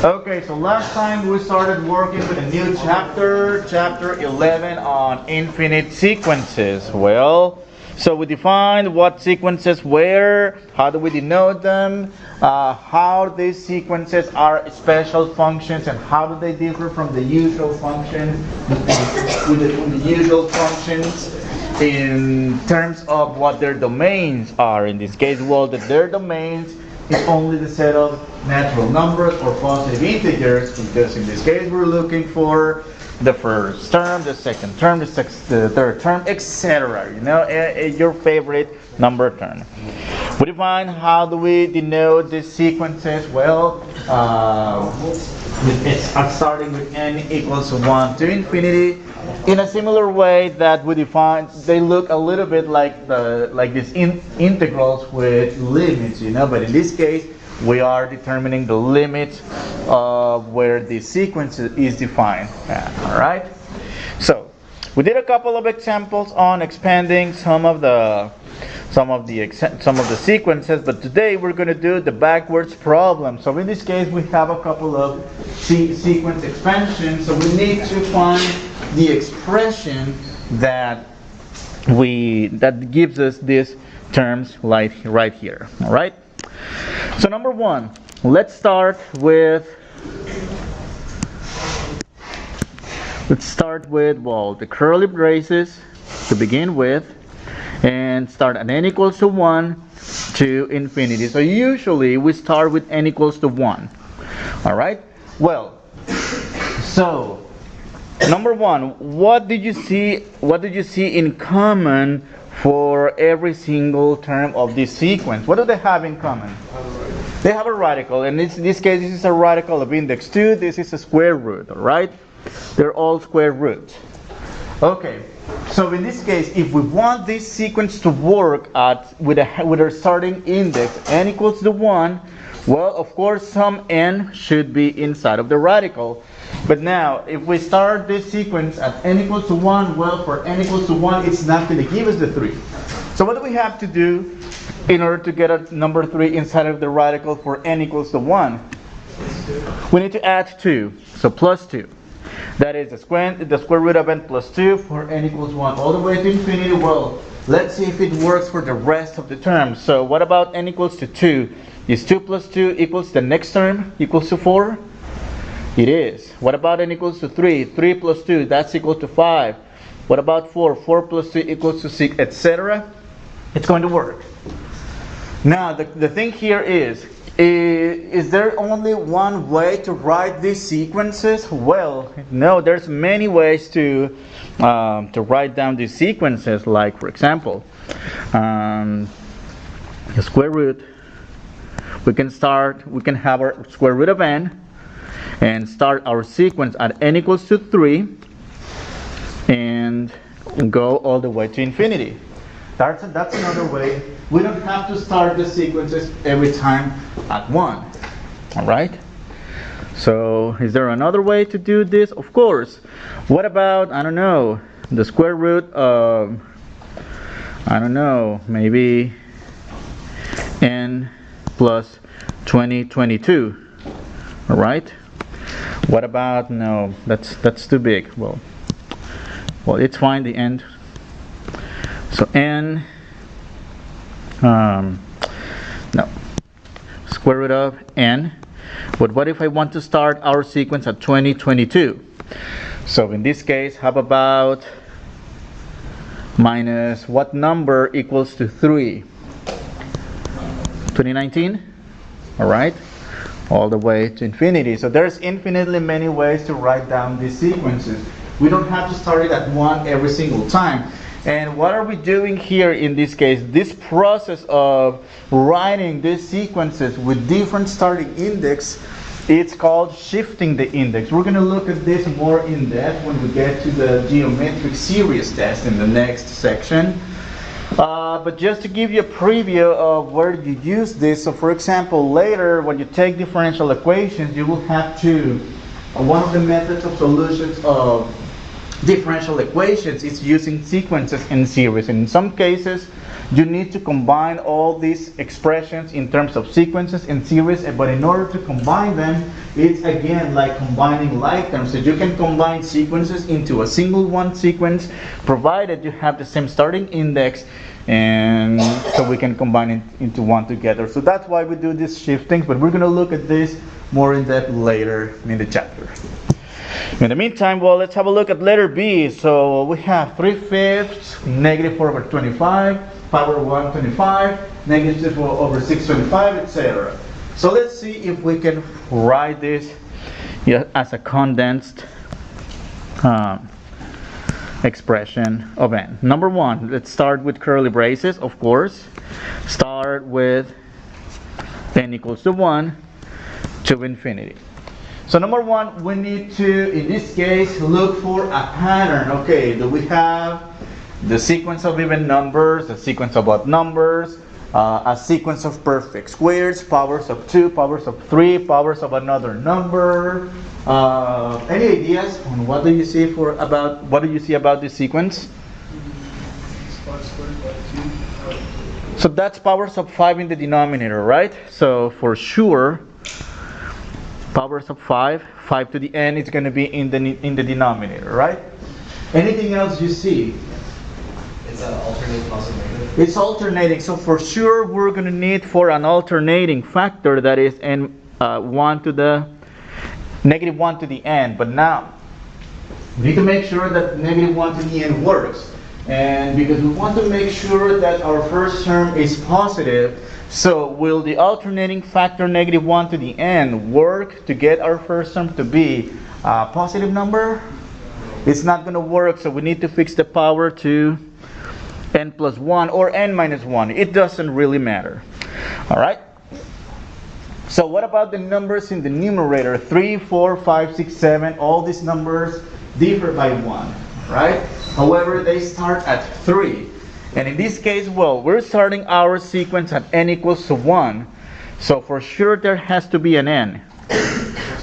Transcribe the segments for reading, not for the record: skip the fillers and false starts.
Okay, so last time we started working with a new chapter, chapter 11 on infinite sequences. Well, so we defined what sequences were, how do we denote them, how these sequences are special functions, and how do they differ from the usual functions, with the usual functions in terms of what their domains are. In this case, well, that their domains is only the set of natural numbers or positive integers, because in this case we're looking for the first term, the second term, the third term, etc. You know, your favorite number term. We define how do we denote these sequences. Well, it's starting with n equals 1 to infinity. In a similar way that we define, they look a little bit like these integrals with limits, you know. But in this case, we are determining the limit of where the sequence is defined. All right. So we did a couple of examples on expanding some of the sequences, but today we're going to do the backwards problem. So in this case, we have a couple of sequence expansions. So we need to find the expression that gives us these terms right here. All right. So number one, let's start with well, the curly braces to begin with, and start at n equals to 1 to infinity. So usually we start with n equals to 1. All right. Well, so number one, what did you see in common for every single term of this sequence? What do they have in common? They have a radical, and in this case, this is a radical of index 2. This is a square root. All right, they're all square roots. Okay, so in this case, if we want this sequence to work with our starting index n equals to 1, well, of course, some n should be inside of the radical. But now, if we start this sequence at n equals to 1, well, for n equals to 1, it's not going to give us the 3. So what do we have to do in order to get a number 3 inside of the radical for n equals to 1? We need to add 2, so plus 2. That is the square root of n plus 2 for n equals 1 all the way to infinity. Well, let's see if it works for the rest of the terms. So what about n equals to 2? Is 2 plus 2 equals the next term equals to 4? It is. What about n equals to 3? 3 plus 2, that's equal to 5. What about 4? 4 plus 2 equals to 6, etc. It's going to work. Now, the thing here is there only one way to write these sequences? Well, no, there's many ways to write down these sequences. Like, for example, the square root. We can have our square root of n, and start our sequence at n equals to 3 and go all the way to infinity. That's another way. We don't have to start the sequences every time at 1. All right? So is there another way to do this? Of course. What about, I don't know, the square root of, I don't know, maybe n plus 22. All right? What about, no, that's too big. Well, it's fine, the end. So n, no, square root of n. But what if I want to start our sequence at 22? So in this case, how about minus what number equals to 3? 2019? All right, all the way to infinity. So there's infinitely many ways to write down these sequences. We don't have to start it at 1 every single time. And what are we doing here in this case? This process of writing these sequences with different starting index, it's called shifting the index. We're going to look at this more in depth when we get to the geometric series test in the next section. But just to give you a preview of where you use this, so for example, later when you take differential equations, you will have to, one of the methods of solutions of differential equations is using sequences and series. And in some cases, you need to combine all these expressions in terms of sequences and series, but in order to combine them, it's again like combining like terms. So you can combine sequences into a single one sequence, provided you have the same starting index, and so we can combine it into one together. So that's why we do these shiftings, but we're going to look at this more in depth later in the chapter. In the meantime, well, let's have a look at letter B. So we have 3/5, negative 4 over 25, power 125, negative 4 over 625, etc. So let's see if we can write this as a condensed expression of n. Number one, let's start with curly braces, of course. Start with n equals to 1 to infinity. So number one, we need to, in this case, look for a pattern. Okay, do we have the sequence of even numbers, a sequence of odd numbers, a sequence of perfect squares, powers of 2, powers of 3, powers of another number? Any ideas on what do you see about this sequence? So that's powers of 5 in the denominator, right? So for sure, powers of 5 to the n is going to be in the denominator, right? Anything else you see? It's an alternating positive negative. It's alternating, so for sure we're going to need for an alternating factor that is n 1 to the negative 1 to the n. But now we need to make sure that negative 1 to the n works, and because we want to make sure that our first term is positive, so will the alternating factor negative 1 to the n work to get our first term to be a positive number? It's not going to work, so we need to fix the power to n plus 1 or n minus 1. It doesn't really matter. Alright? So what about the numbers in the numerator? 3, 4, 5, 6, 7. All these numbers differ by 1. Right? However, they start at 3. And in this case, well, we're starting our sequence at n equals to 1. So for sure there has to be an n.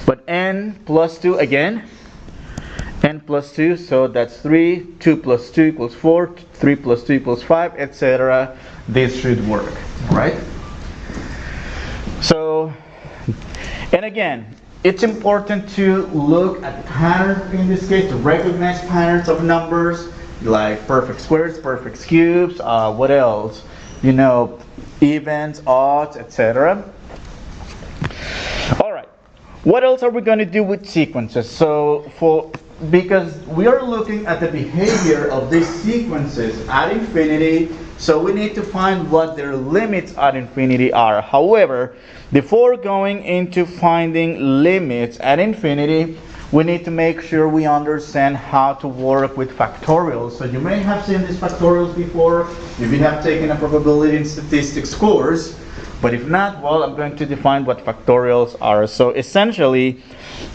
But n plus 2 again. N plus 2, so that's 3. 2 plus 2 equals 4. 3 plus 2 equals 5, etc. This should work. Right? So, and again, it's important to look at patterns in this case, to recognize patterns of numbers like perfect squares, perfect cubes, what else? You know, evens, odds, etc. Alright, what else are we going to do with sequences? So, because we are looking at the behavior of these sequences at infinity, so we need to find what their limits at infinity are. However, before going into finding limits at infinity, we need to make sure we understand how to work with factorials. So you may have seen these factorials before if you have taken a probability and statistics course, but if not, well, I'm going to define what factorials are. So essentially,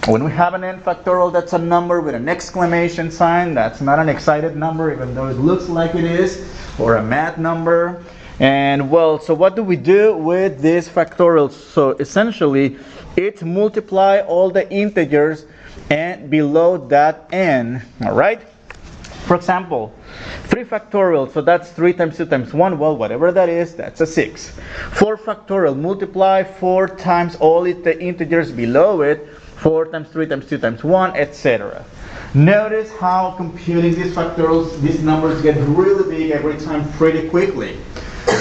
when we have an n factorial, that's a number with an exclamation sign. That's not an excited number, even though it looks like it is, or a mad number. And well, so what do we do with these factorials? So essentially, it's multiply all the integers and below that n, all right? For example, 3 factorial, so that's 3 times 2 times 1, well, whatever that is, that's a 6. 4 factorial, multiply 4 times all the integers below it, 4 times 3 times 2 times 1, etc. Notice how computing these factorials, these numbers get really big every time pretty quickly.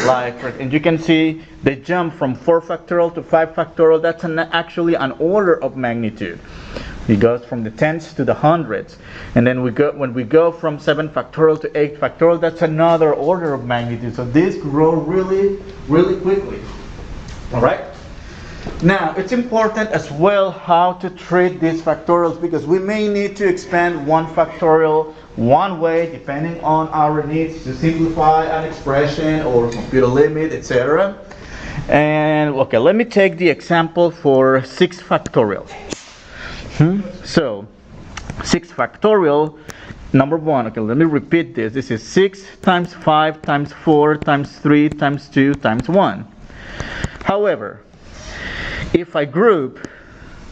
And you can see they jump from 4 factorial to 5 factorial. That's actually an order of magnitude. It goes from the tens to the hundreds. And then when we go from 7 factorial to 8 factorial, that's another order of magnitude. So these grow really, really quickly. Alright? Now, it's important as well how to treat these factorials, because we may need to expand one factorial one way depending on our needs to simplify an expression or compute a limit, etc. And okay, let me take the example for 6 factorial. So 6 factorial, number 1, okay, let me repeat this. This is 6 times 5 times 4 times 3 times 2 times 1. However, if I group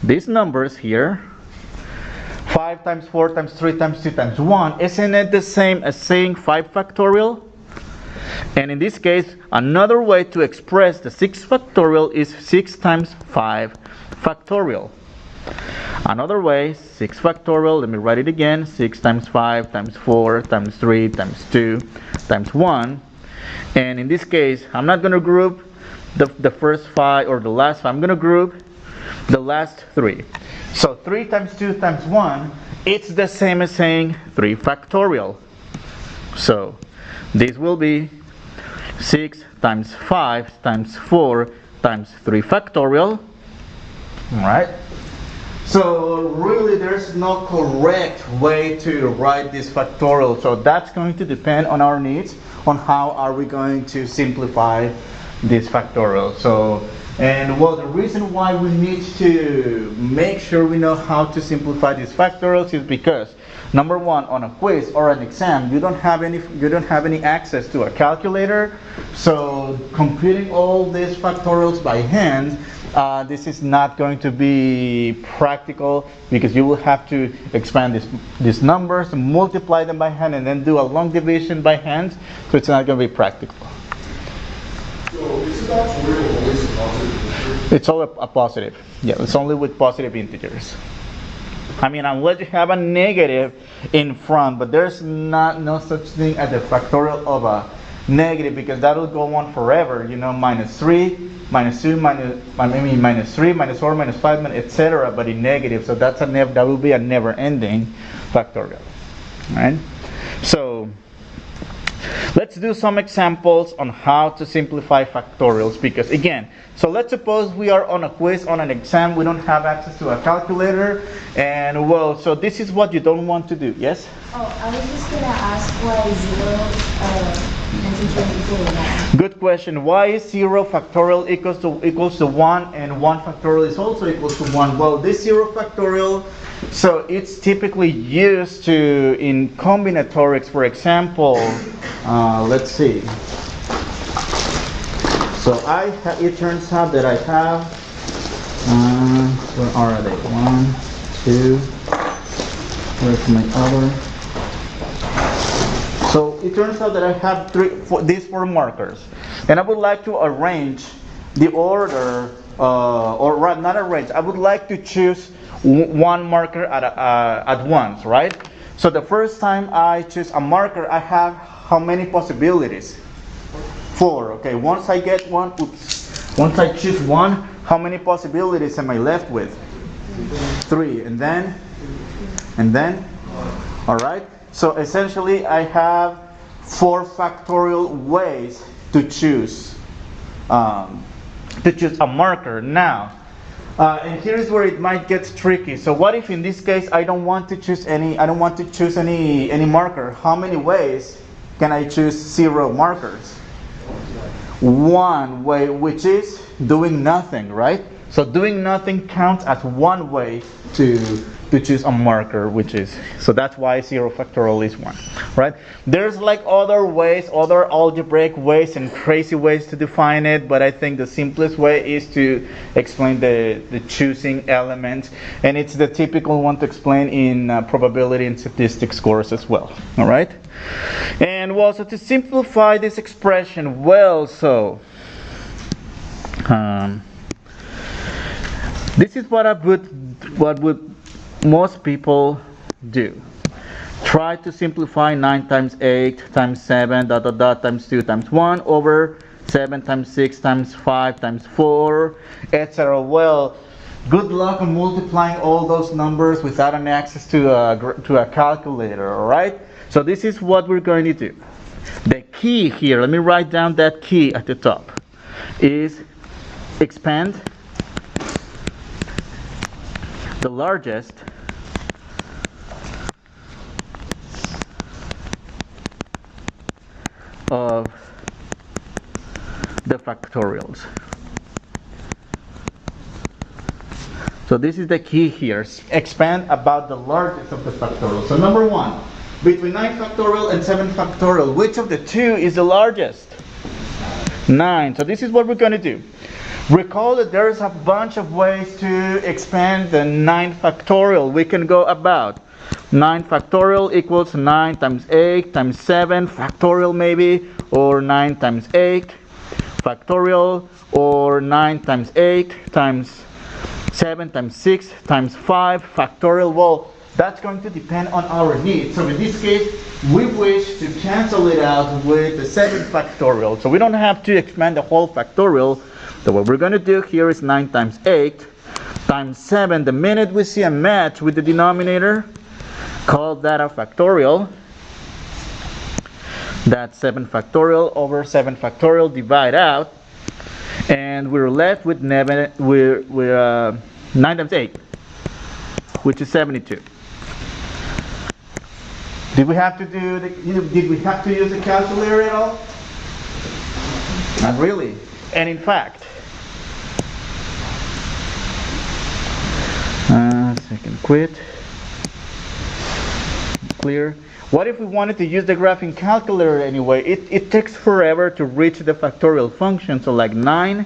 these numbers here, 5 times 4 times 3 times 2 times 1, isn't it the same as saying 5 factorial? And in this case, another way to express the 6 factorial is 6 times 5 factorial. Another way, 6 factorial, let me write it again, 6 times 5 times 4 times 3 times 2 times 1. And in this case, I'm not going to group the first 5 or the last 5. I'm going to group the last 3. So 3 times 2 times 1, it's the same as saying 3 factorial. So this will be 6 times 5 times 4 times 3 factorial. Alright? So really there's no correct way to write this factorial. So that's going to depend on our needs, on how are we going to simplify this factorial. So, and well, the reason why we need to make sure we know how to simplify these factorials is because number one, on a quiz or an exam, you don't have any access to a calculator. So computing all these factorials by hand, this is not going to be practical because you will have to expand these numbers, multiply them by hand, and then do a long division by hand. So it's not going to be practical. So is it factorial always a positive integer? It's all a positive. Yeah, it's only with positive integers. I mean, unless you have a negative in front, but there's no such thing as the factorial of a negative because that will go on forever. You know, minus 3, minus 2, minus 3, minus 4, minus 5, etc. But in negative, so that will be a never-ending factorial, right? So let's do some examples on how to simplify factorials because again, so let's suppose we are on a quiz, on an exam, we don't have access to a calculator, and well, so this is what you don't want to do, yes? Oh, I was just gonna ask why 0 integer equal 1. Good question. Why is 0 factorial equals to 1 and 1 factorial is also equals to 1? Well, this 0 factorial, so it's typically used to in combinatorics, for example. Let's see. So it turns out that I have, where are they? 1, 2, where's my other? So it turns out that I have these 4 markers. And I would like to arrange the order, or rather not arrange, I would like to choose one marker at once, right? So the first time I choose a marker, I have how many possibilities? 4. Okay, once I get one, once I choose one, how many possibilities am I left with? 3. And then, all right? So essentially, I have 4 factorial ways to choose a marker. Now, and here's where it might get tricky. So what if in this case I don't want to choose any? I don't want to choose any marker. How many ways can I choose 0 markers? 1 way, which is doing nothing, right? So doing nothing counts as one way to choose a marker, which is, so that's why 0 factorial is 1, right? There's like other ways, other algebraic ways and crazy ways to define it, but I think the simplest way is to explain the choosing element, and it's the typical one to explain in probability and statistics course as well, all right? And well, so to simplify this expression, well, so this is what would most people do. Try to simplify 9 times 8 times 7 times 2 times 1 over 7 times 6 times 5 times 4, etc. Well, good luck on multiplying all those numbers without an access to a calculator, all right? So this is what we're going to do. The key here, let me write down that key at the top, is expand the largest of the factorials. So this is the key here. Expand about the largest of the factorials. So number 1, between 9 factorial and 7 factorial, which of the two is the largest? 9. So this is what we're going to do. Recall that there's a bunch of ways to expand the 9 factorial. We can go about 9 factorial equals 9 times 8 times 7 factorial maybe, or 9 times 8 factorial, or 9 times 8 times 7 times 6 times 5 factorial. Well, that's going to depend on our needs. So in this case, we wish to cancel it out with the 7 factorial. So we don't have to expand the whole factorial. So what we're going to do here is 9 times 8 times 7. The minute we see a match with the denominator, call that a factorial. That's 7 factorial over 7 factorial, divide out, and we're left with 9 times 8, which is 72. Did we have to use the calculator at all? Not really. And in fact, second quit. Clear. What if we wanted to use the graphing calculator anyway? It takes forever to reach the factorial function. So like 9, we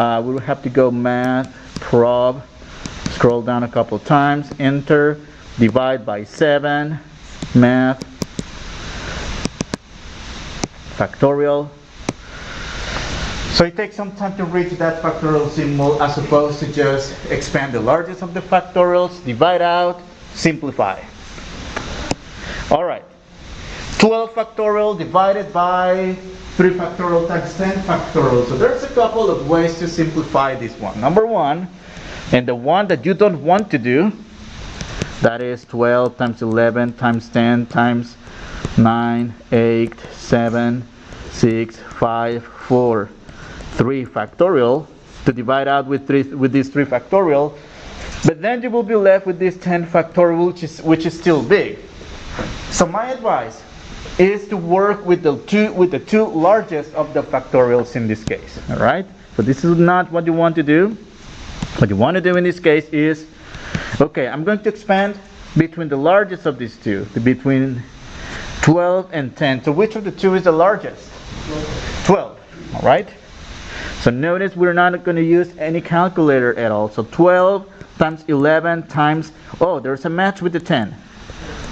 will have to go math, prob, scroll down a couple times, enter, divide by 7, math, factorial. So it takes some time to reach that factorial symbol as opposed to just expand the largest of the factorials, divide out, simplify. Alright, 12 factorial divided by 3 factorial times 10 factorial. So there's a couple of ways to simplify this one. Number one, and the one that you don't want to do, that is 12 times 11 times 10 times 9, 8, 7, 6, 5, 4, 3 factorial, to divide out with these 3 factorial. But then you will be left with this 10 factorial, which is still big. So my advice is to work with the two largest of the factorials in this case. All right. So this is not what you want to do. What you want to do in this case is, okay, I'm going to expand between the largest of these two, between 12 and 10. So which of the two is the largest? 12. All right. So notice we're not going to use any calculator at all. So 12 times 11 times, oh, there's a match with the 10.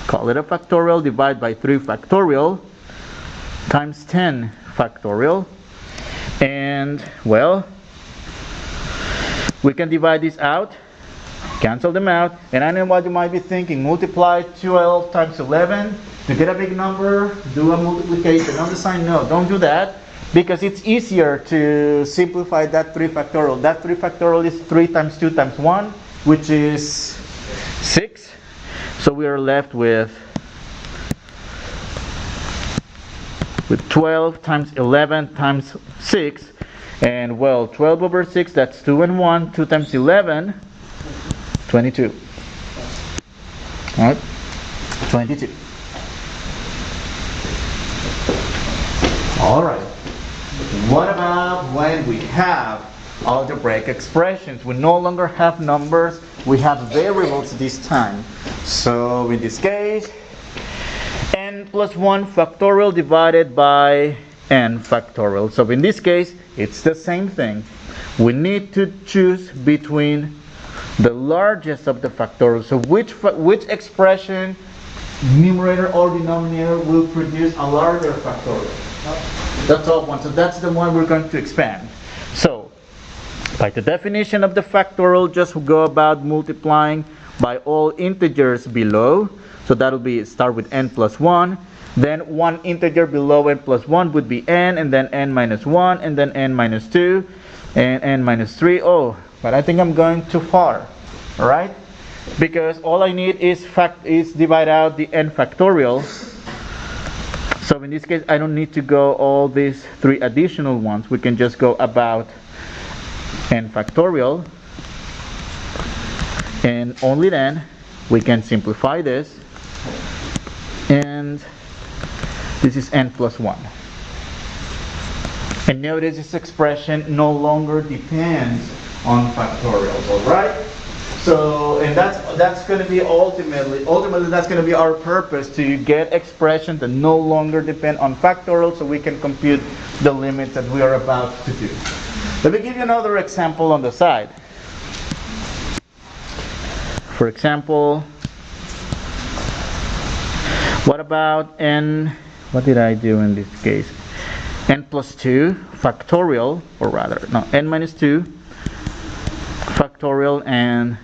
Call it a factorial, divide by 3 factorial times 10 factorial. And, well, we can divide this out, cancel them out. And I know what you might be thinking, multiply 12 times 11 to get a big number, do a multiplication on the sign. No, don't do that, because it's easier to simplify that 3 factorial. That 3 factorial is 3 times 2 times 1, which is 6. So we are left with 12 times 11 times 6, and well, 12 over 6, that's 2 and 1, 2 times 11, 22. All right, 22. All right, what about when we have algebraic expressions? We no longer have numbers, we have variables this time. So in this case, n plus 1 factorial divided by n factorial. So in this case, it's the same thing. We need to choose between the largest of the factorial. So which expression, numerator or denominator, will produce a larger factorial? The top one. So that's the one we're going to expand. So by the definition of the factorial, just go about multiplying by all integers below. So that'll be, start with n plus 1. Then one integer below n plus 1 would be n, and then n minus 1, and then n minus 2, and n minus 3. Oh, but I think I'm going too far. Alright? Because all I need is divide out the n factorial. So in this case, I don't need to go all these 3 additional ones. We can just go about n factorial, and only then we can simplify this, and this is n plus 1. And notice this expression no longer depends on factorials. All right, so, and that's going to be ultimately that's going to be our purpose, to get expressions that no longer depend on factorials, so we can compute the limits that we are about to do. Let me give you another example on the side. For example, What about n? What did I do in this case? N plus 2 factorial, or rather, no, n minus 2 factorial and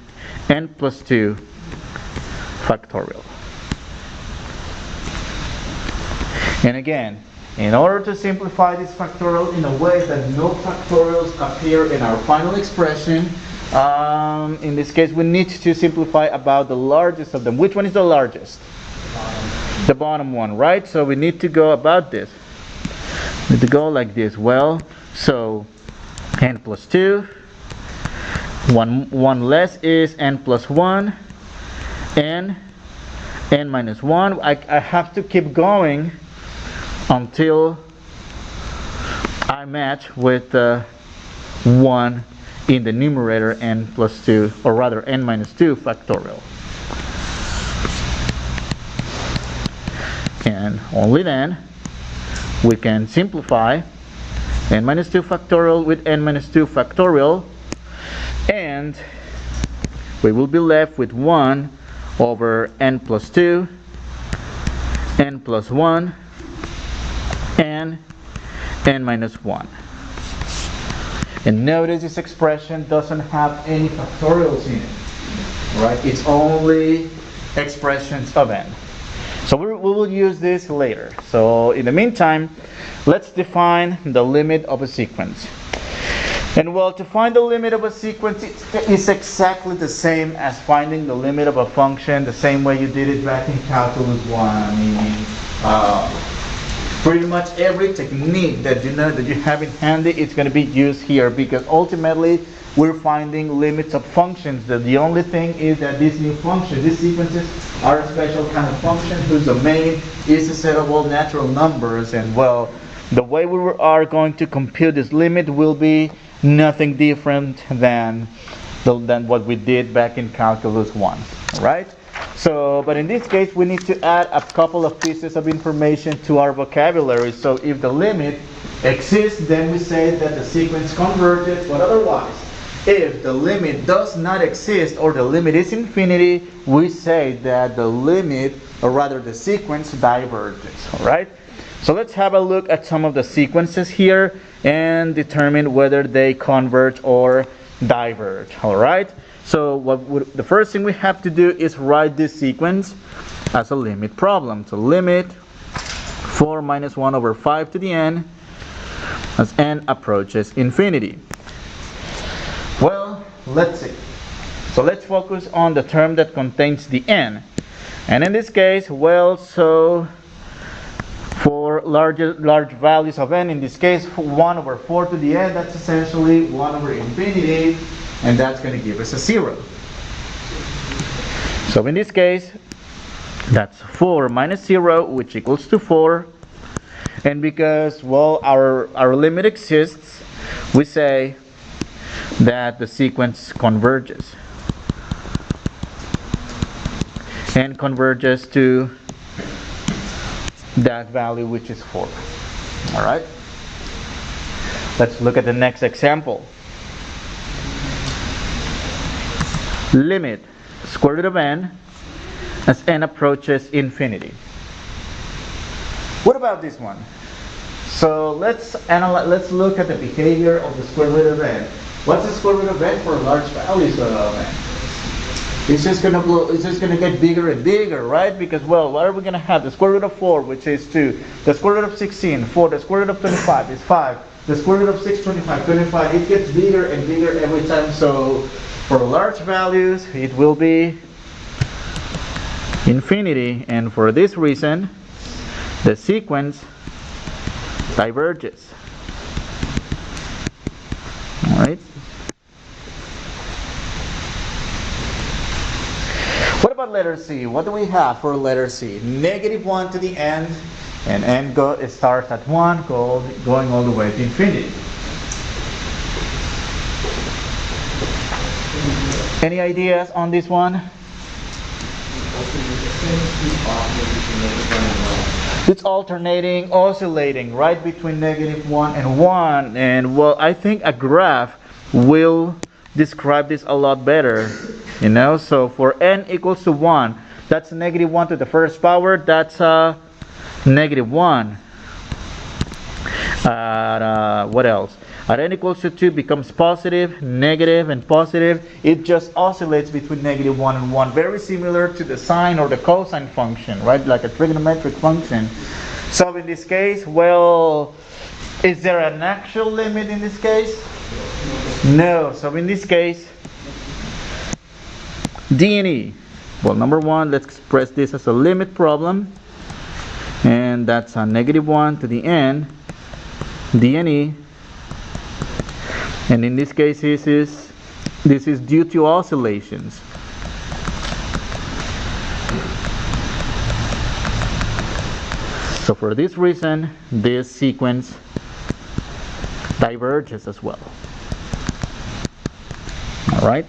n plus 2 factorial. And again, in order to simplify this factorial in a way that no factorials appear in our final expression, in this case we need to simplify about the largest of them. Which one is the largest? The bottom one, right? So we need to go about this. We need to go like this. Well, so n plus 2, one less is n plus 1, and n minus 1. I have to keep going until I match with the 1 in the numerator, n plus 2, or rather n minus 2 factorial. And only then we can simplify n minus 2 factorial with n minus 2 factorial, and we will be left with 1 over n plus 2, n plus 1, and n minus 1. And notice this expression doesn't have any factorials in it, right? It's only expressions of n. So we will use this later. So in the meantime, let's define the limit of a sequence. And well, to find the limit of a sequence, it's exactly the same as finding the limit of a function, the same way you did it back in calculus 1. I mean, pretty much every technique that you know, that you have in handy, it's going to be used here, because ultimately we're finding limits of functions. That the only thing is that these new functions, these sequences, are a special kind of function whose domain is a set of all natural numbers. And well, the way we are going to compute this limit will be nothing different than what we did back in calculus 1, right? So, but in this case, we need to add a couple of pieces of information to our vocabulary. So if the limit exists, then we say that the sequence converges, but otherwise, if the limit does not exist or the limit is infinity, we say that the limit, or rather the sequence, diverges, all right? So let's have a look at some of the sequences here and determine whether they converge or diverge, all right? So the first thing we have to do is write this sequence as a limit problem. So limit 4 minus 1 over 5 to the n as n approaches infinity. Well, let's see. So let's focus on the term that contains the n. And in this case, well, so for large values of n, in this case 1 over 4 to the n, that's essentially 1 over infinity. And that's going to give us a 0. So in this case, that's 4 minus 0, which equals to 4. And because, well, our limit exists, we say that the sequence converges. And converges to that value, which is 4. All right? Let's look at the next example. Limit square root of n as n approaches infinity. What about this one? So let's look at the behavior of the square root of n. What's the square root of n for large values of n? It's just gonna get bigger and bigger, right? Because, well, what are we gonna have? The square root of 4, which is 2. The square root of 16, 4. The square root of 25 is 5. The square root of 6, 25. It gets bigger and bigger every time. So for large values, it will be infinity, and for this reason, the sequence diverges. All right. What about letter C? What do we have for letter C? Negative 1 to the n, and n starts at 1, going all the way to infinity. Any ideas on this one? It's alternating, oscillating, right between negative 1 and 1. And well, I think a graph will describe this a lot better. You know, so for n equals to 1, That's a negative 1 to the first power. That's negative 1. What else? At n equals to 2 becomes positive, negative, and positive. It just oscillates between negative 1 and 1. Very similar to the sine or the cosine function, right? Like a trigonometric function. So in this case, well, is there an actual limit in this case? No. So in this case, D and E. Well, number one, let's express this as a limit problem. And that's a negative 1 to the n, D and E. And in this case, this is due to oscillations. So for this reason, this sequence diverges as well. All right.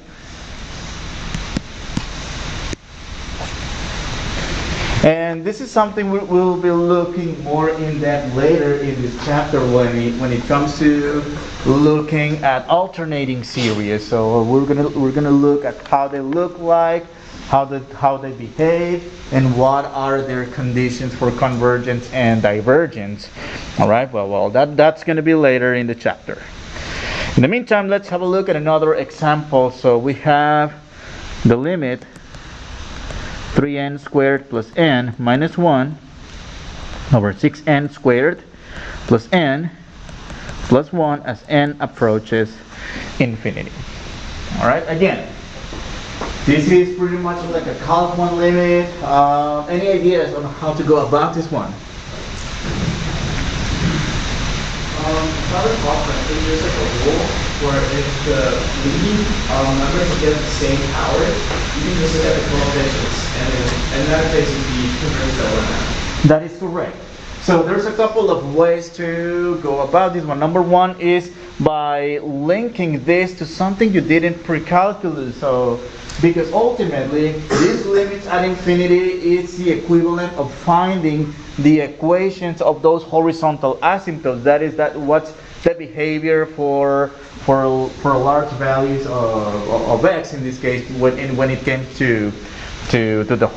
And this is something we'll be looking more in depth later in this chapter when it comes to looking at alternating series. So we're gonna look at how they look like, how they behave, and what are their conditions for convergence and divergence. All right. Well, that's gonna be later in the chapter. In the meantime, let's have a look at another example. So we have the limit 3n squared plus n minus 1 over 6n squared plus n plus 1 as n approaches infinity. Alright, again, this is pretty much like a Calc 1 limit. Any ideas on how to go about this one? If I recall correctly, there's like a rule where if the leading numbers get the same power, you can just look at the coefficients, and in that case would be converted to one. That is correct. So there's a couple of ways to go about this one. Number one is by linking this to something you did in pre-calculus. So because ultimately these limits at infinity is the equivalent of finding the equations of those horizontal asymptotes. That is what's the behavior for large values of x in this case when it came to the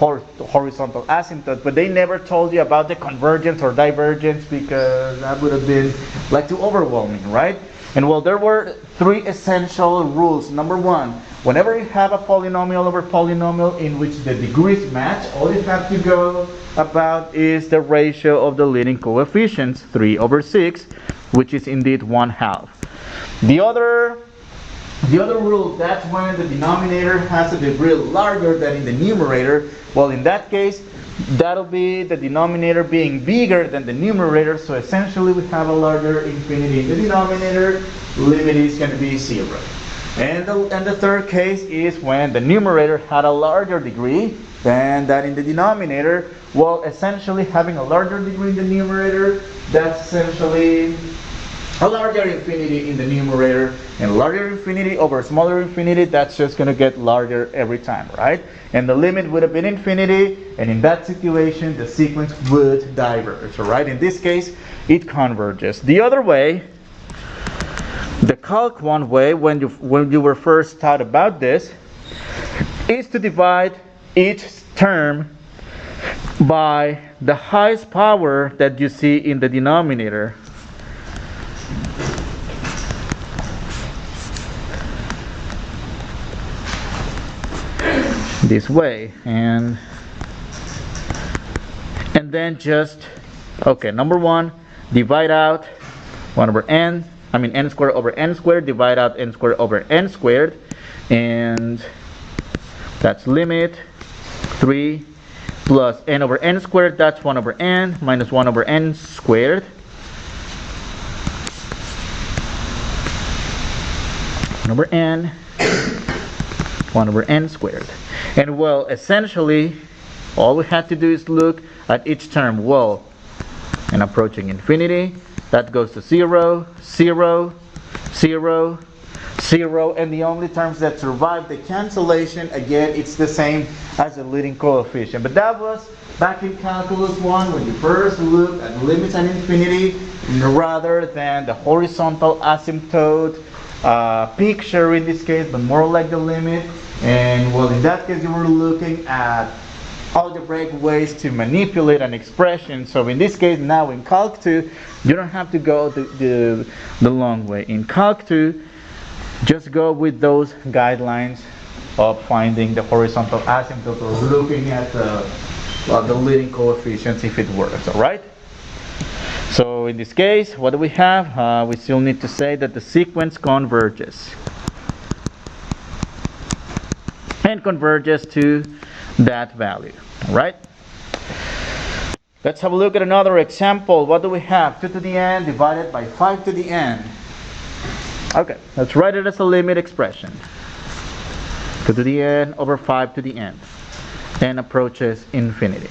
horizontal asymptote. But they never told you about the convergence or divergence because that would have been like too overwhelming, right? And well, there were three essential rules. Number one, whenever you have a polynomial over polynomial in which the degrees match, all you have to go about is the ratio of the leading coefficients, 3 over 6, which is indeed 1/2. The other rule, that's when the denominator has a degree larger than in the numerator. Well, in that case, that'll be the denominator being bigger than the numerator. So essentially, we have a larger infinity in the denominator. Limit is going to be 0. And the third case is when the numerator had a larger degree than that in the denominator. Well, essentially, having a larger degree in the numerator, that's essentially a larger infinity in the numerator, and larger infinity over smaller infinity, that's just going to get larger every time, right? And the limit would have been infinity, and in that situation, the sequence would diverge, all right? In this case, it converges. The other way, the Calc 1 way, when you were first taught about this, is to divide each term by the highest power that you see in the denominator. This way, and then just, okay, number one, divide out 1 over n, n squared over n squared, divide out n squared over n squared, and that's limit 3 plus n over n squared, that's 1 over n, minus 1 over n squared. Over n, 1 over n squared. And well, essentially, all we have to do is look at each term. Well, and approaching infinity, that goes to 0, 0, 0, 0, and the only terms that survive the cancellation, again, it's the same as the leading coefficient. But that was back in Calculus 1 when you first looked at limits at infinity rather than the horizontal asymptote picture in this case, but more like the limit. And well, in that case, you were looking at algebraic ways to manipulate an expression. So in this case, now in Calc 2, you don't have to go the long way. In Calc 2, just go with those guidelines of finding the horizontal asymptote or looking at the leading coefficients if it works, all right? So in this case, what do we have? We still need to say that the sequence converges. And converges to that value, all right? Let's have a look at another example. What do we have? 2 to the n divided by 5 to the n. Okay, let's write it as a limit expression. 2 to the n over 5 to the n. N approaches infinity.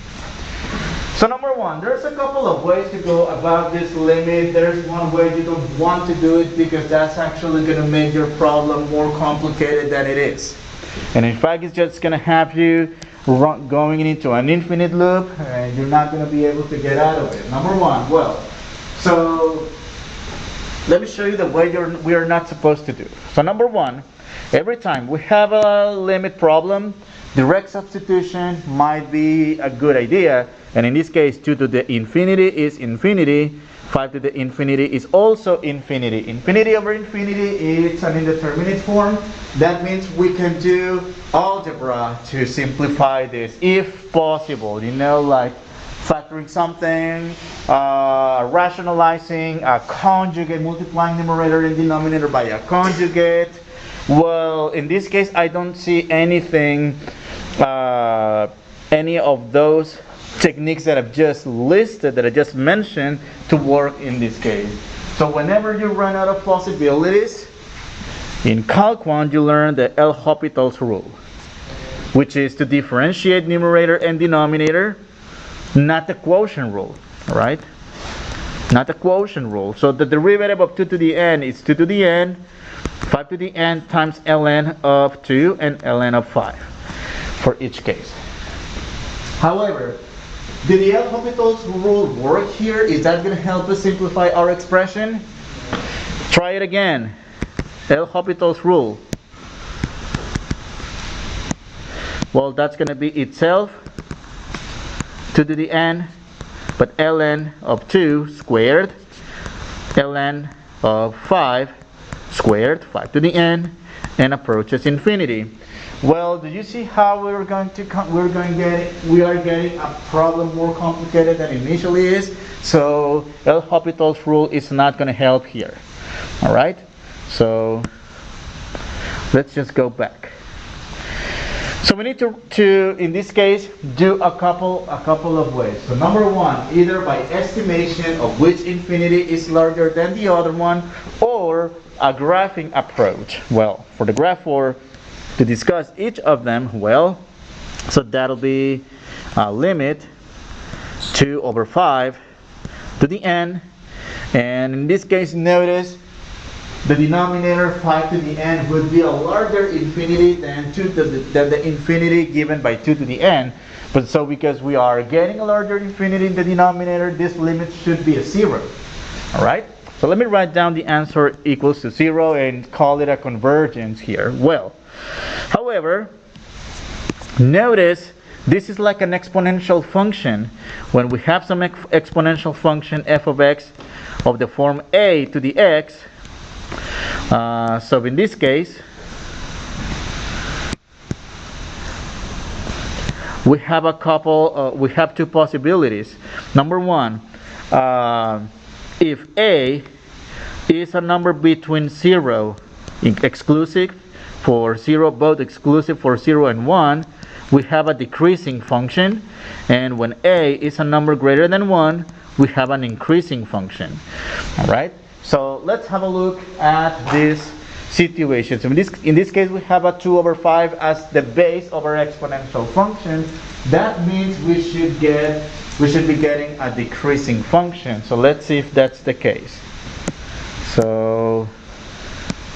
So number one, there's a couple of ways to go about this limit. There's one way you don't want to do it because that's actually going to make your problem more complicated than it is. And in fact, it's just going to have you going into an infinite loop and you're not going to be able to get out of it. Number one, well, so let me show you the way we are not supposed to do. So number one, every time we have a limit problem, direct substitution might be a good idea. And in this case, 2 to the infinity is infinity. 5 to the infinity is also infinity. Infinity over infinity is an indeterminate form. That means we can do algebra to simplify this if possible. You know, like factoring something, rationalizing a conjugate, multiplying numerator and denominator by a conjugate. Well, in this case, I don't see anything, any of those techniques that I've just listed, that I just mentioned, to work in this case. So whenever you run out of possibilities, in Calc 1 you learn the L'Hopital's rule, which is to differentiate numerator and denominator, not the quotient rule, right? Not the quotient rule. So the derivative of 2 to the n is 2 to the n, 5 to the n times ln of 2 and ln of 5 for each case. However, did the L'Hopital's rule work here? Is that going to help us simplify our expression? Try it again. L'Hopital's rule. Well, that's going to be itself 2 to the n, but ln of 2 squared, ln of 5 squared, 5 to the n, and approaches infinity. Well, do you see how we are getting a problem more complicated than initially is? So L'Hopital's rule is not going to help here. All right. So let's just go back. So we need to in this case do a couple of ways. So number one, either by estimation of which infinity is larger than the other one, or a graphing approach. Well, for the graph to discuss each of them, well, so that'll be limit 2 over 5 to the n, and in this case, notice the denominator 5 to the n would be a larger infinity than the infinity given by 2 to the n. But so because we are getting a larger infinity in the denominator, this limit should be a 0. All right. So let me write down the answer equals to 0 and call it a convergence here. Well, however, notice this is like an exponential function. When we have some exponential function f of x of the form a to the x, so in this case, we have two possibilities. Number one, if a is a number between 0, exclusive for 0, both exclusive for 0 and 1, we have a decreasing function, and when a is a number greater than 1, we have an increasing function. All right. So let's have a look at this situation. So in this case, we have a 2 over 5 as the base of our exponential function. That means we should be getting a decreasing function. So let's see if that's the case. So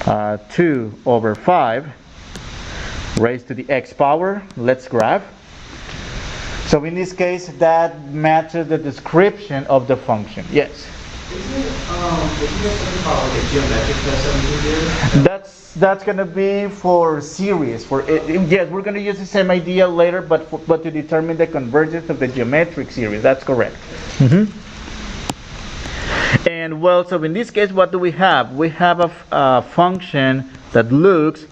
2 over 5 raised to the x power. Let's graph. So in this case, that matches the description of the function. Yes? Isn't it something about like a geometric test that we can do? That's that's gonna be for series. For yes, we're gonna use the same idea later, but to determine the convergence of the geometric series. That's correct. And well, so in this case, what do we have? We have a function that looks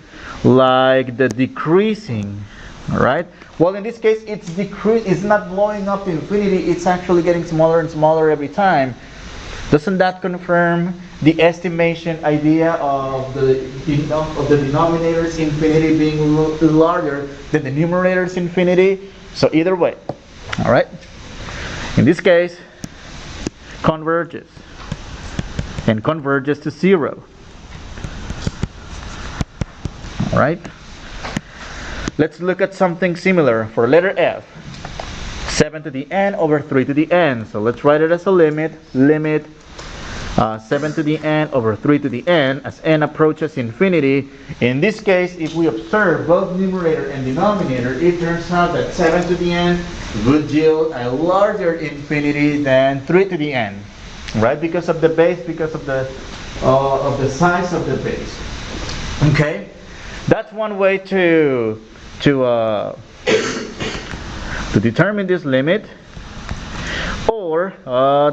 like the decreasing. All right. Well, in this case, it's decrease. It's not blowing up to infinity. It's actually getting smaller and smaller every time. Doesn't that confirm the estimation idea of the denominator's infinity being larger than the numerator's infinity? So either way, all right. In this case, converges and converges to 0. All right. Let's look at something similar for letter F. 7 to the n over 3 to the n. So let's write it as a limit. 7 to the n over 3 to the n as n approaches infinity. In this case, if we observe both numerator and denominator, it turns out that 7 to the n would yield a larger infinity than 3 to the n, right? Because of the base, because of the size of the base. Okay, that's one way to determine this limit. Or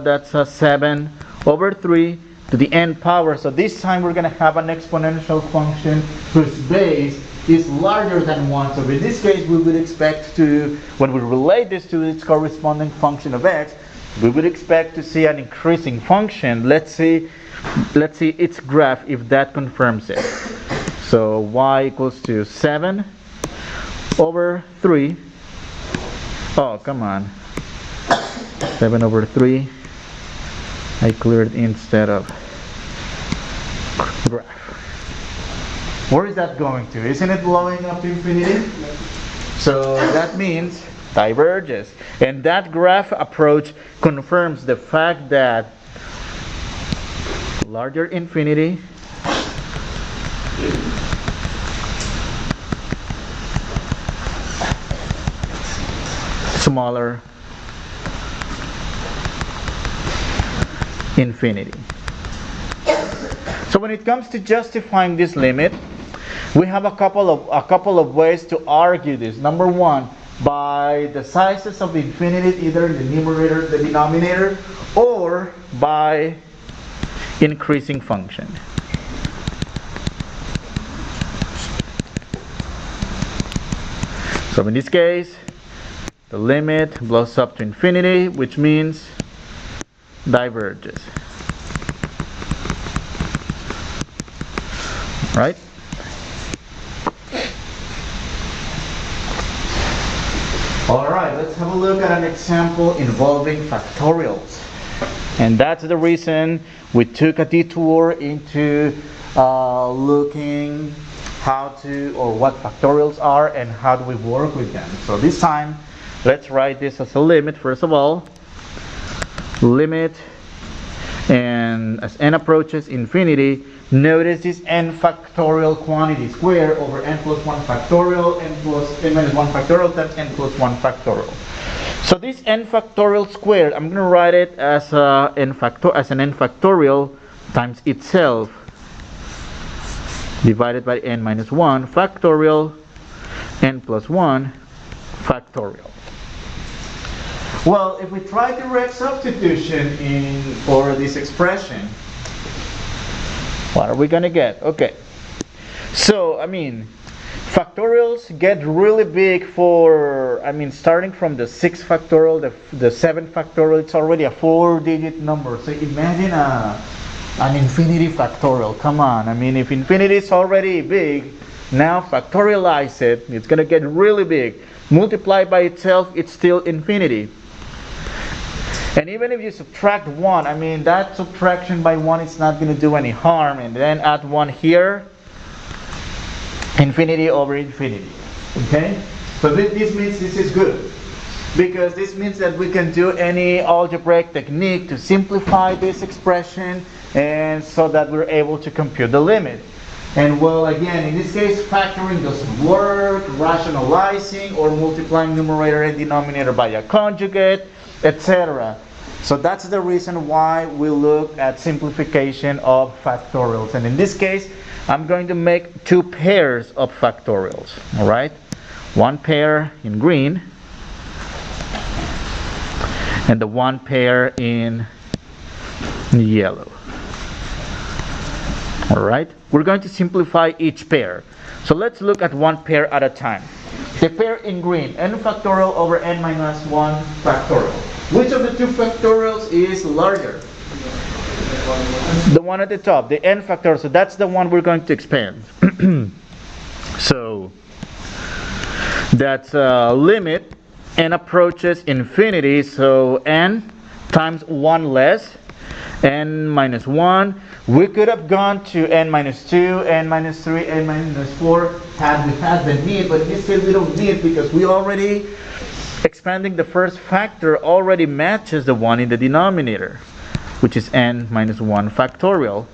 that's a 7 over 3 to the n power. So this time we're going to have an exponential function whose base is larger than 1. So in this case, we would expect to, when we relate this to its corresponding function of x, we would expect to see an increasing function. Let's see its graph if that confirms it. So y equals to 7 over 3. Oh, come on. 7 over 3. I cleared instead of graph. Where is that going to? Isn't it blowing up to infinity? So that means diverges. And that graph approach confirms the fact that larger infinity smaller infinity. So when it comes to justifying this limit, we have a couple of ways to argue this. Number one, by the sizes of the infinity, either in the numerator, the denominator, or by increasing function. So in this case, the limit blows up to infinity, which means diverges. Right? Alright, let's have a look at an example involving factorials. And that's the reason we took a detour into looking how to, or what factorials are and how do we work with them. So this time, let's write this as a limit first of all. Limit, and as n approaches infinity, notice this n factorial quantity square over n plus 1 factorial, n minus 1 factorial times n plus 1 factorial. So this n factorial squared, I'm going to write it as an n factorial times itself divided by n minus 1 factorial n plus 1 factorial. Well, if we try direct substitution for this expression, what are we going to get? Okay. So, factorials get really big for, starting from the 6 factorial, the 7 factorial, it's already a 4-digit number. So imagine an infinity factorial. Come on. If infinity is already big, now factorialize it, it's going to get really big. Multiply by itself, it's still infinity. And even if you subtract 1, that subtraction by 1 is not going to do any harm. And then add 1 here, infinity over infinity. Okay? So this means this is good. Because this means that we can do any algebraic technique to simplify this expression, and so that we're able to compute the limit. And well, again, in this case, factoring doesn't work, rationalizing or multiplying numerator and denominator by a conjugate, etc. So that's the reason why we look at simplification of factorials. And in this case, I'm going to make two pairs of factorials. All right, one pair in green and the one pair in yellow. All right, we're going to simplify each pair. So let's look at one pair at a time. The pair in green, n factorial over n minus 1 factorial. Which of the two factorials is larger? The one at the top, the n factorial. So that's the one we're going to expand. So that's limit n approaches infinity. So n times 1 less, n minus 1. We could have gone to n minus 2, n minus 3, n minus 4 had we had the need, but in this case we don't need because we already expanding the first factor already matches the one in the denominator, which is n minus 1 factorial.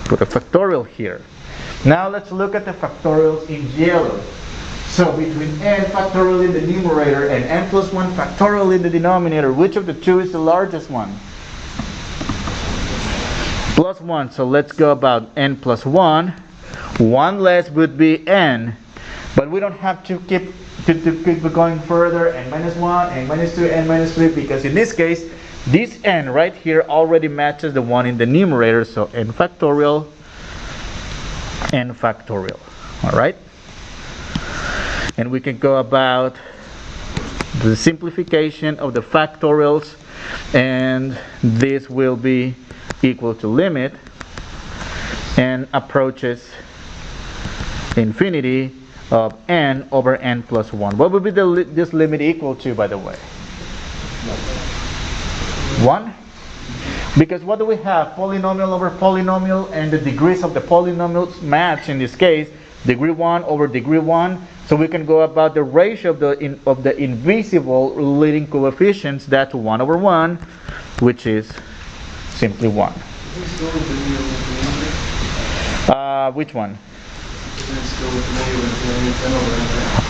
Put a factorial here. Now let's look at the factorials in yellow. So between n factorial in the numerator and n plus 1 factorial in the denominator, which of the two is the largest one? Plus 1. So let's go about n plus 1. 1 less would be n, but we don't have to keep going further, n minus 1, n minus 2, n minus 3, because in this case this n right here already matches the one in the numerator. So n factorial, n factorial. All right, and we can go about the simplification of the factorials, and this will be equal to limit n approaches infinity of n over n plus 1. What would be this limit equal to, by the way? 1? Because what do we have? Polynomial over polynomial, and the degrees of the polynomials match in this case, degree 1 over degree 1. So we can go about the ratio of the invisible leading coefficients. That's 1 over 1, which is simply 1. Which one?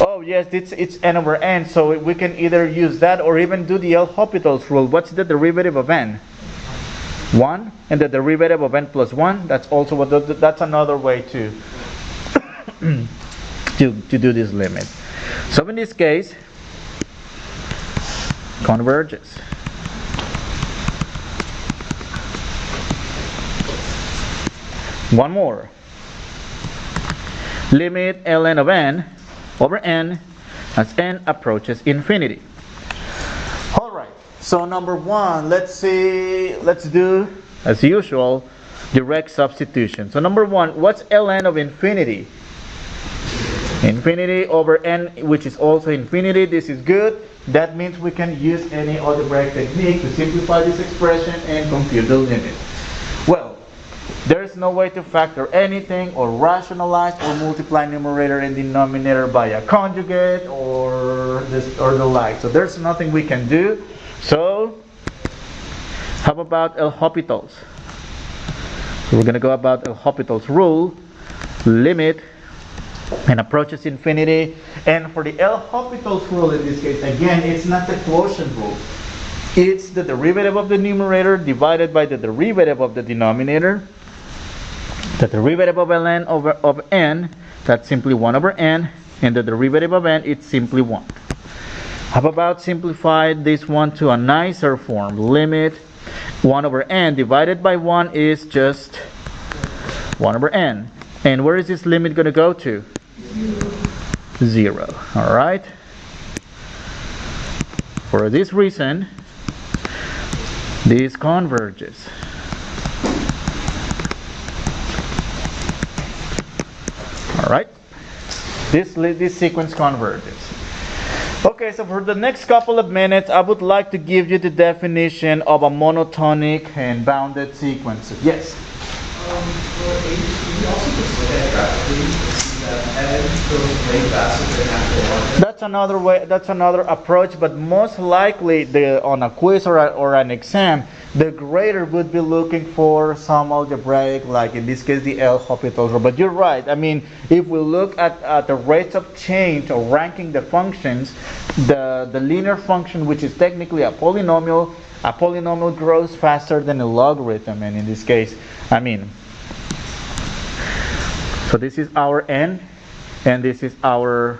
Oh yes, it's n over n, so we can either use that or even do the L'Hopital's rule. What's the derivative of n? 1, and the derivative of n plus 1. That's also that's another way to to do this limit. So in this case, converges. One more. Limit ln of n over n as n approaches infinity. Alright, so number 1, let's do, as usual, direct substitution. So number 1, what's ln of infinity? Infinity over n, which is also infinity. This is good. That means we can use any algebraic technique to simplify this expression and compute the limit. Well, there is no way to factor anything or rationalize or multiply numerator and denominator by a conjugate or the like. So there's nothing we can do. So how about L'Hopital's? So we're going to go about L'Hopital's rule. Limit and approaches infinity. And for the L'Hopital's rule in this case, again, it's not the quotient rule. It's the derivative of the numerator divided by the derivative of the denominator. The derivative of ln of n, that's simply 1 over n, and the derivative of n, it's simply 1. How about simplify this one to a nicer form? Limit 1 over n divided by 1 is just 1 over n. And where is this limit going to go to? 0. Alright? For this reason, this converges. Alright? This sequence converges. Okay, so for the next couple of minutes, I would like to give you the definition of a monotonic and bounded sequence. Yes? For H, you also just look at it graphically and see that n goes way faster than natural 1. That's another approach, but most likely on a quiz or an exam, the grader would be looking for some algebraic, like in this case the L'Hopital's rule. But you're right. I mean, if we look at the rates of change or ranking the functions, the linear function, which is technically a polynomial grows faster than a logarithm. And in this case, I mean, So this is our n, and this is our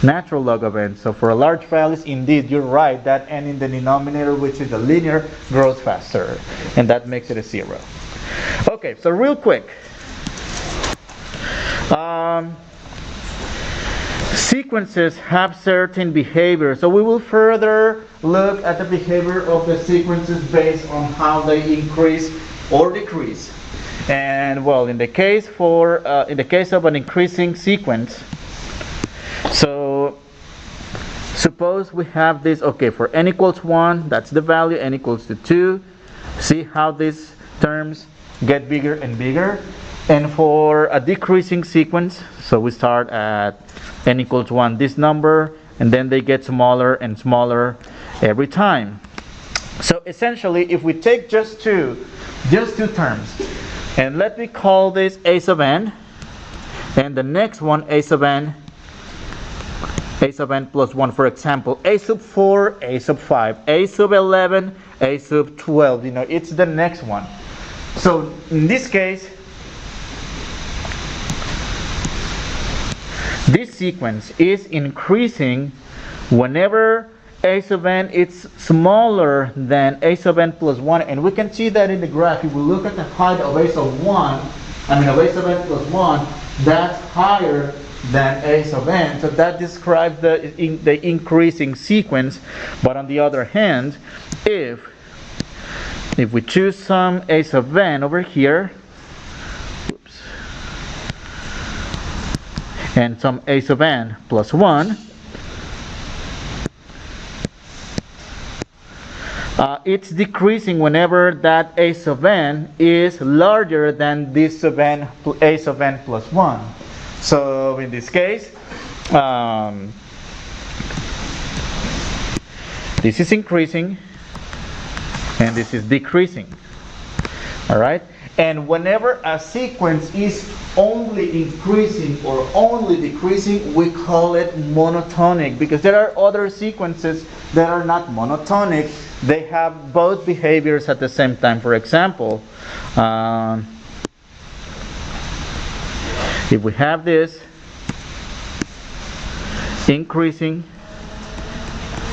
natural log of n. So for a large values, indeed, you're right, that n in the denominator, which is the linear, grows faster, and that makes it a 0. Okay, so real quick. Sequences have certain behavior, so we will further look at the behavior of the sequences based on how they increase or decrease. And well, in the case of an increasing sequence, so suppose we have this, okay, for n equals 1, that's the value, n equals to 2. See how these terms get bigger and bigger. And for a decreasing sequence, so we start at n equals 1, this number, and then they get smaller and smaller every time. So essentially, if we take just two terms, and let me call this a sub n, and the next one a sub n plus 1, for example, a sub 4, a sub 5, a sub 11, a sub 12, it's the next one. So in this case, this sequence is increasing whenever a sub n is smaller than a sub n plus 1, and we can see that in the graph. If we look at the height of a sub a sub n plus 1, that's higher than a sub n, so that describes the increasing sequence. But on the other hand, if we choose some a sub n over here, and some a sub n plus 1, it's decreasing whenever that a sub n is larger than this a sub n plus 1. So in this case, this is increasing and this is decreasing. Alright? And whenever a sequence is only increasing or only decreasing, we call it monotonic, because there are other sequences that are not monotonic. They have both behaviors at the same time. For example, if we have this increasing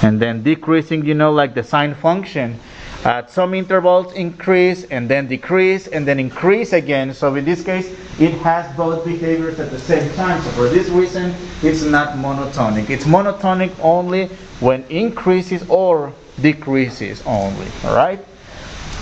and then decreasing, like the sine function, at some intervals increase and then decrease and then increase again. So in this case, it has both behaviors at the same time. So for this reason, it's not monotonic. It's monotonic only when increases or decreases only. Alright?